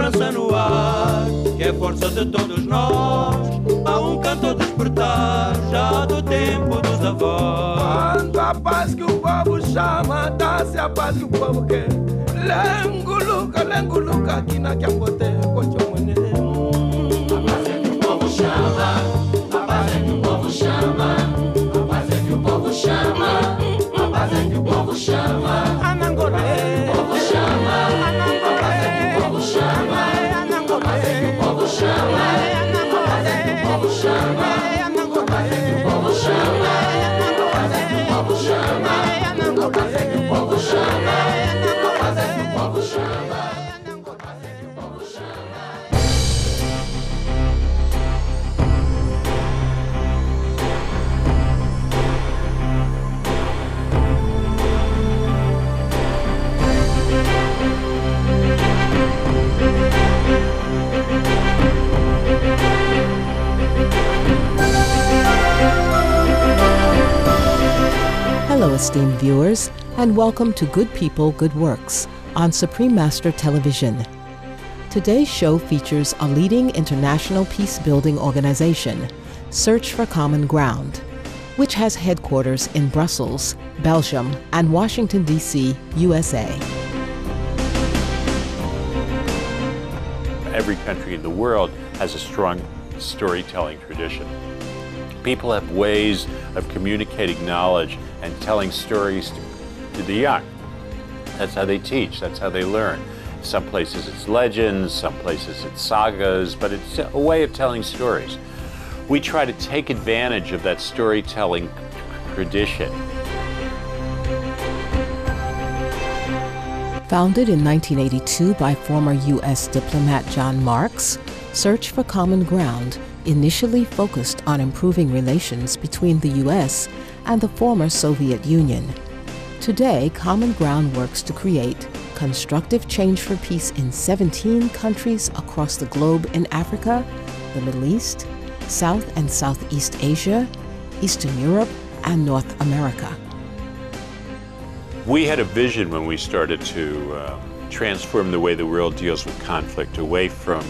esperança no ar, que é força de todos nós. Há canto despertar já do tempo dos avós. Quando a paz que o povo chama, dá-se a paz que o povo quer. Lengo luka, aqui na Kiambote, Cochomone. A paz é que o povo chama, a paz é que o povo chama, a paz é que o povo chama, a paz é que o povo chama. Anangole, o povo chama, a paz é que o povo chama, a paz é que o povo chama, a paz é que o povo chama, a paz é que o povo chama, a paz é que o povo chama, a paz é que o povo chama, a paz é que o povo chama. Hello, esteemed viewers, and welcome to Good People, Good Works on Supreme Master Television. Today's show features a leading international peace-building organization, Search for Common Ground, which has headquarters in Brussels, Belgium, and Washington, D.C., USA. Every country in the world has a strong storytelling tradition. People have ways of communicating knowledge and telling stories to the young. That's how they teach, that's how they learn. Some places it's legends, some places it's sagas, but it's a way of telling stories. We try to take advantage of that storytelling tradition. Founded in 1982 by former U.S. diplomat John Marks, Search for Common Ground initially focused on improving relations between the U.S. and the former Soviet Union. Today, Common Ground works to create constructive change for peace in 17 countries across the globe in Africa, the Middle East, South and Southeast Asia, Eastern Europe, and North America. We had a vision when we started to transform the way the world deals with conflict away from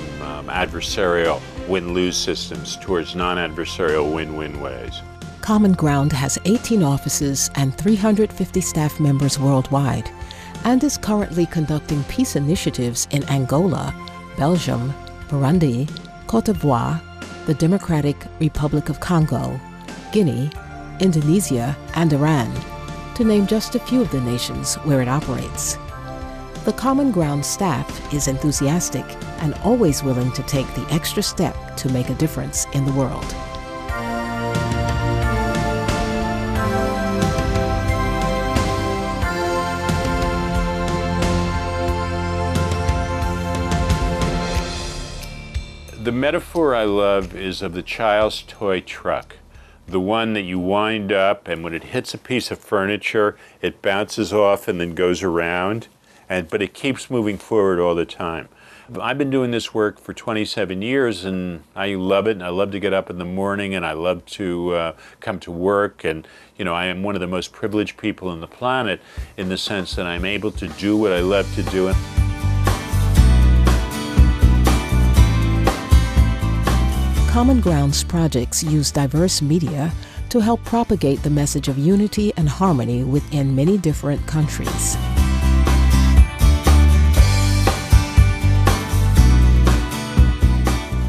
adversarial win-lose systems towards non-adversarial win-win ways. Common Ground has 18 offices and 350 staff members worldwide and is currently conducting peace initiatives in Angola, Belgium, Burundi, Cote d'Ivoire, the Democratic Republic of Congo, Guinea, Indonesia, and Iran, to name just a few of the nations where it operates. The Common Ground staff is enthusiastic and always willing to take the extra step to make a difference in the world. The metaphor I love is of the child's toy truck. The one that you wind up and when it hits a piece of furniture, it bounces off and then goes around, but it keeps moving forward all the time. I've been doing this work for 27 years and I love it, and I love to get up in the morning and I love to come to work, and you know, I am one of the most privileged people on the planet in the sense that I'm able to do what I love to do. Common Ground's projects use diverse media to help propagate the message of unity and harmony within many different countries.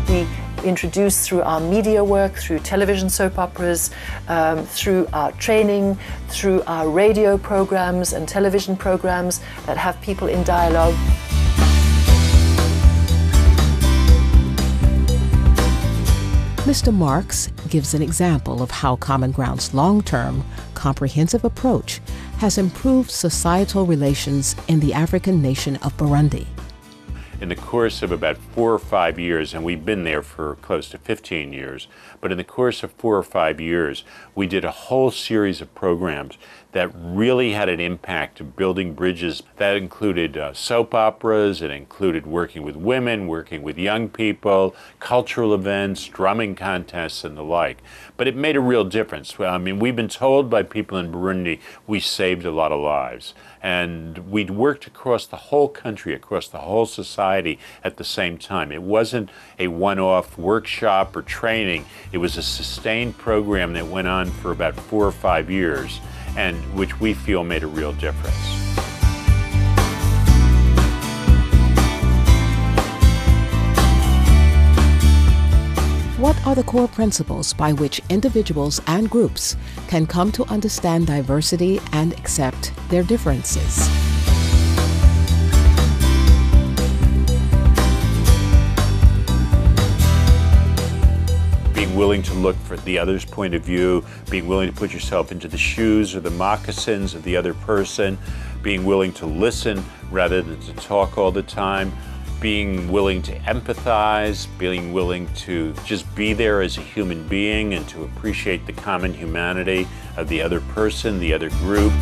We introduce through our media work, through television soap operas, through our training, through our radio programs and television programs that have people in dialogue. Mr. Marks gives an example of how Common Ground's long-term, comprehensive approach has improved societal relations in the African nation of Burundi. In the course of about 4 or 5 years, and we've been there for close to 15 years, but in the course of 4 or 5 years, we did a whole series of programs that really had an impact of building bridges. That included soap operas, it included working with women, working with young people, cultural events, drumming contests, and the like. But it made a real difference. I mean, we've been told by people in Burundi we saved a lot of lives. And we'd worked across the whole country, across the whole society at the same time. It wasn't a one-off workshop or training. It was a sustained program that went on for about 4 or 5 years, and which we feel made a real difference. What are the core principles by which individuals and groups can come to understand diversity and accept their differences? Being willing to look for the other's point of view, being willing to put yourself into the shoes or the moccasins of the other person, being willing to listen rather than to talk all the time, being willing to empathize, being willing to just be there as a human being and to appreciate the common humanity of the other person, the other group.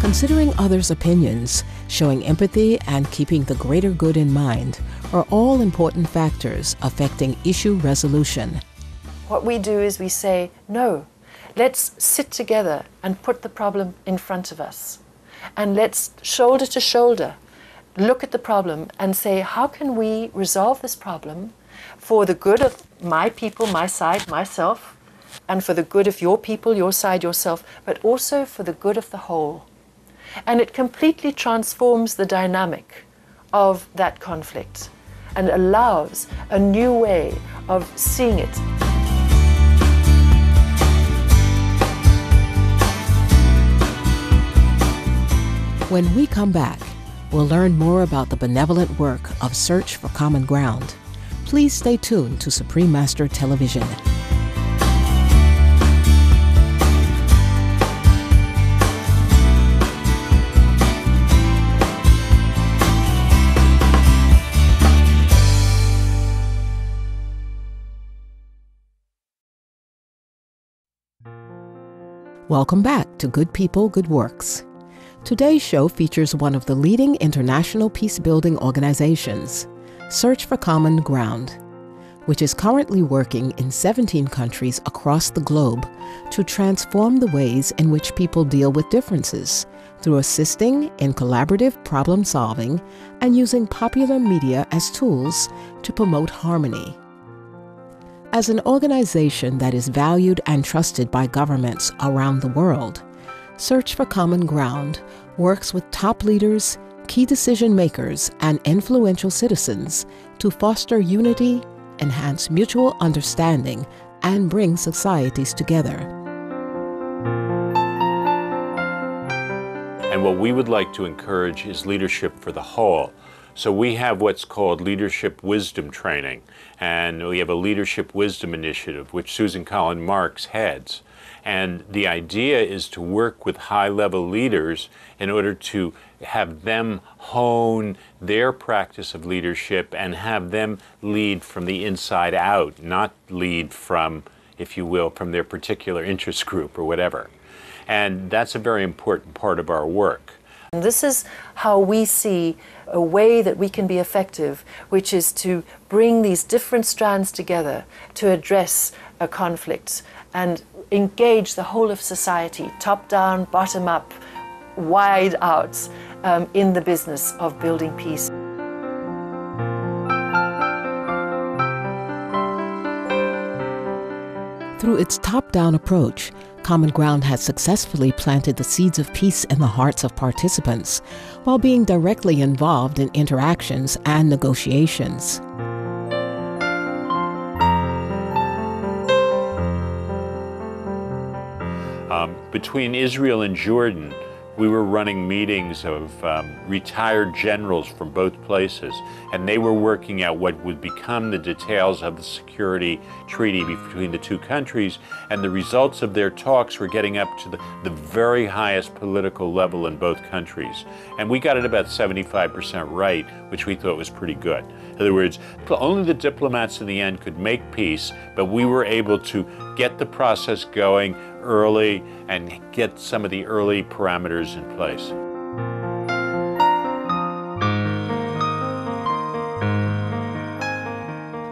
Considering others' opinions, showing empathy, and keeping the greater good in mind are all important factors affecting issue resolution. What we do is we say, no, let's sit together and put the problem in front of us. And let's, shoulder to shoulder, look at the problem and say, how can we resolve this problem for the good of my people, my side, myself, and for the good of your people, your side, yourself, but also for the good of the whole. And it completely transforms the dynamic of that conflict and allows a new way of seeing it. When we come back, we'll learn more about the benevolent work of Search for Common Ground. Please stay tuned to Supreme Master Television. Welcome back to Good People, Good Works. Today's show features one of the leading international peace-building organizations, Search for Common Ground, which is currently working in 17 countries across the globe to transform the ways in which people deal with differences through assisting in collaborative problem-solving and using popular media as tools to promote harmony. As an organization that is valued and trusted by governments around the world, Search for Common Ground works with top leaders, key decision makers, and influential citizens to foster unity, enhance mutual understanding, and bring societies together. And what we would like to encourage is leadership for the whole. So we have what's called leadership wisdom training, and we have a leadership wisdom initiative, which Susan Collin Marks heads. And the idea is to work with high-level leaders in order to have them hone their practice of leadership and have them lead from the inside out, not lead from, if you will, from their particular interest group or whatever. And that's a very important part of our work. And this is how we see a way that we can be effective, which is to bring these different strands together to address a conflict and engage the whole of society, top down, bottom up, wide out, in the business of building peace. Through its top-down approach, Common Ground has successfully planted the seeds of peace in the hearts of participants while being directly involved in interactions and negotiations. Between Israel and Jordan, We were running meetings of retired generals from both places, and they were working out what would become the details of the security treaty between the two countries, and the results of their talks were getting up to the very highest political level in both countries. And we got it about 75% right, which we thought was pretty good. In other words, only the diplomats in the end could make peace, but we were able to get the process going early and get some of the early parameters in place.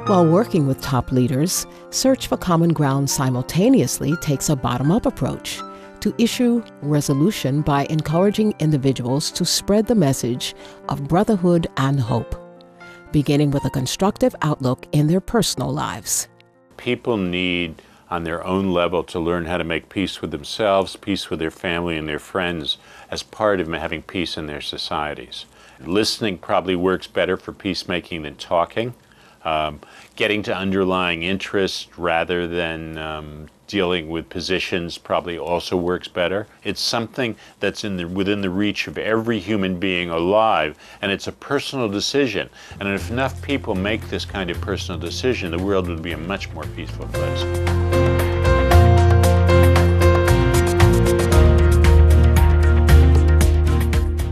While working with top leaders, Search for Common Ground simultaneously takes a bottom-up approach to issue resolution by encouraging individuals to spread the message of brotherhood and hope, beginning with a constructive outlook in their personal lives. People need, on their own level, to learn how to make peace with themselves, peace with their family and their friends, as part of having peace in their societies. Listening probably works better for peacemaking than talking. Getting to underlying interests rather than dealing with positions probably also works better. It's something that's within the reach of every human being alive, and it's a personal decision. And if enough people make this kind of personal decision, the world would be a much more peaceful place.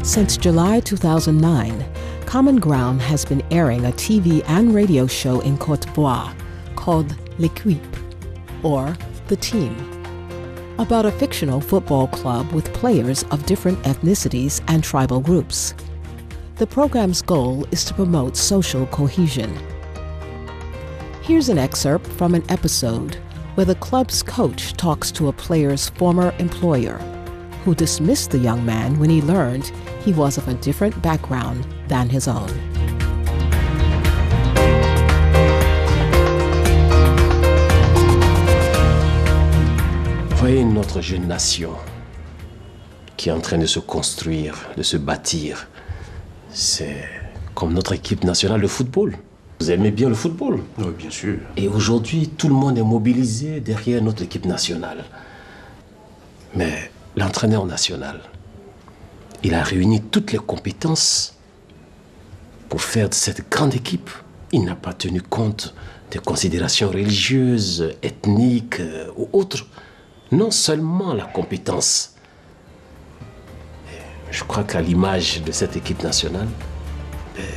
Since July 2009, Common Ground has been airing a TV and radio show in Côte d'Ivoire called L'Équipe, or The Team, about a fictional football club with players of different ethnicities and tribal groups. The program's goal is to promote social cohesion. Here's an excerpt from an episode where the club's coach talks to a player's former employer, who dismissed the young man when he learned he was of a different background than his own. Voyez notre jeune nation qui est en train de se construire, de se bâtir. C'est comme notre équipe nationale de football. Vous aimez bien le football? Oui, bien sûr. Et aujourd'hui, tout le monde est mobilisé derrière notre équipe nationale. Mais l'entraîneur national, il a réuni toutes les compétences pour faire de cette grande équipe. Il n'a pas tenu compte des considérations religieuses, ethniques ou autres. Non seulement la compétence. Je crois qu'à l'image de cette équipe nationale,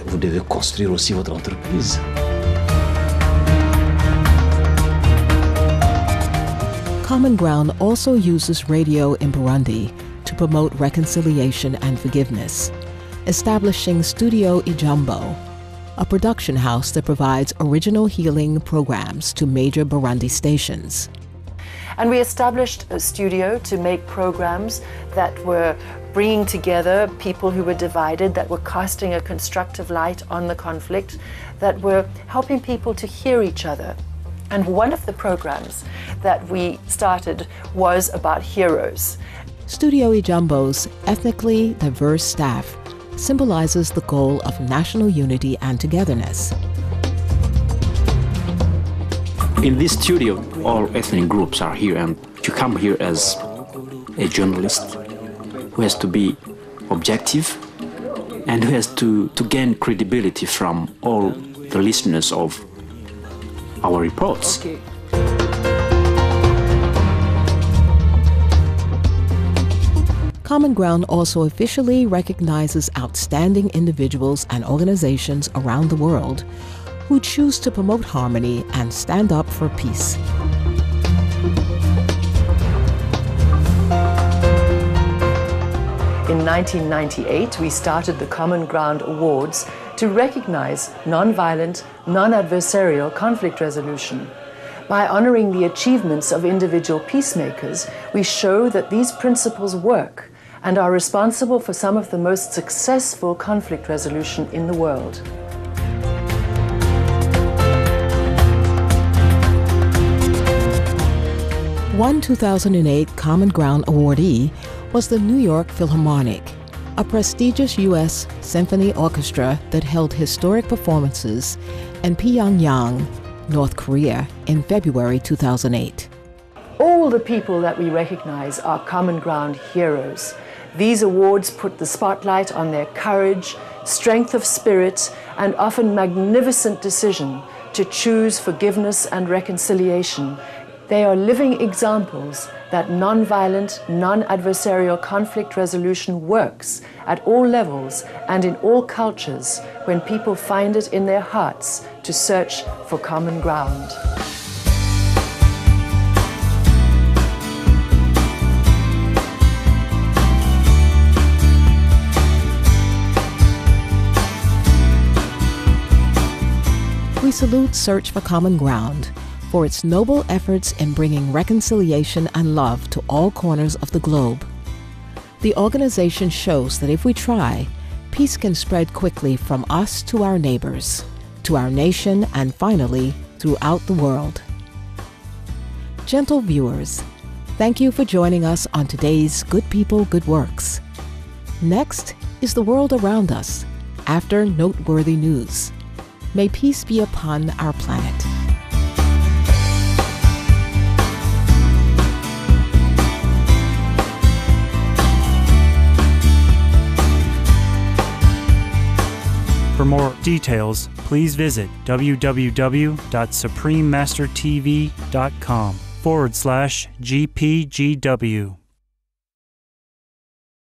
vous devez construire aussi votre entreprise. Common Ground also uses radio in Burundi to promote reconciliation and forgiveness, establishing Studio Ijambo, a production house that provides original healing programs to major Burundi stations. And we established a studio to make programs that were bringing together people who were divided, that were casting a constructive light on the conflict, that were helping people to hear each other. And one of the programs that we started was about heroes. Studio Ijambo's ethnically diverse staff symbolizes the goal of national unity and togetherness. In this studio, all ethnic groups are here, and you come here as a journalist who has to be objective and who has to gain credibility from all the listeners of our reports. Okay. Common Ground also officially recognizes outstanding individuals and organizations around the world who choose to promote harmony and stand up for peace. In 1998, we started the Common Ground Awards to recognize nonviolent, non-adversarial conflict resolution. By honoring the achievements of individual peacemakers, we show that these principles work and are responsible for some of the most successful conflict resolution in the world. One 2008 Common Ground awardee was the New York Philharmonic, a prestigious U.S. symphony orchestra that held historic performances in Pyongyang, North Korea, in February 2008. All the people that we recognize are Common Ground heroes. These awards put the spotlight on their courage, strength of spirit, and often magnificent decision to choose forgiveness and reconciliation. They are living examples that non-violent, non-adversarial conflict resolution works at all levels and in all cultures when people find it in their hearts to search for common ground. We salute Search for Common Ground for its noble efforts in bringing reconciliation and love to all corners of the globe. The organization shows that if we try, peace can spread quickly from us to our neighbors, to our nation, and finally, throughout the world. Gentle viewers, thank you for joining us on today's Good People, Good Works. Next is the world around us, after noteworthy news. May peace be upon our planet. For more details, please visit www.suprememastertv.com/GPGW.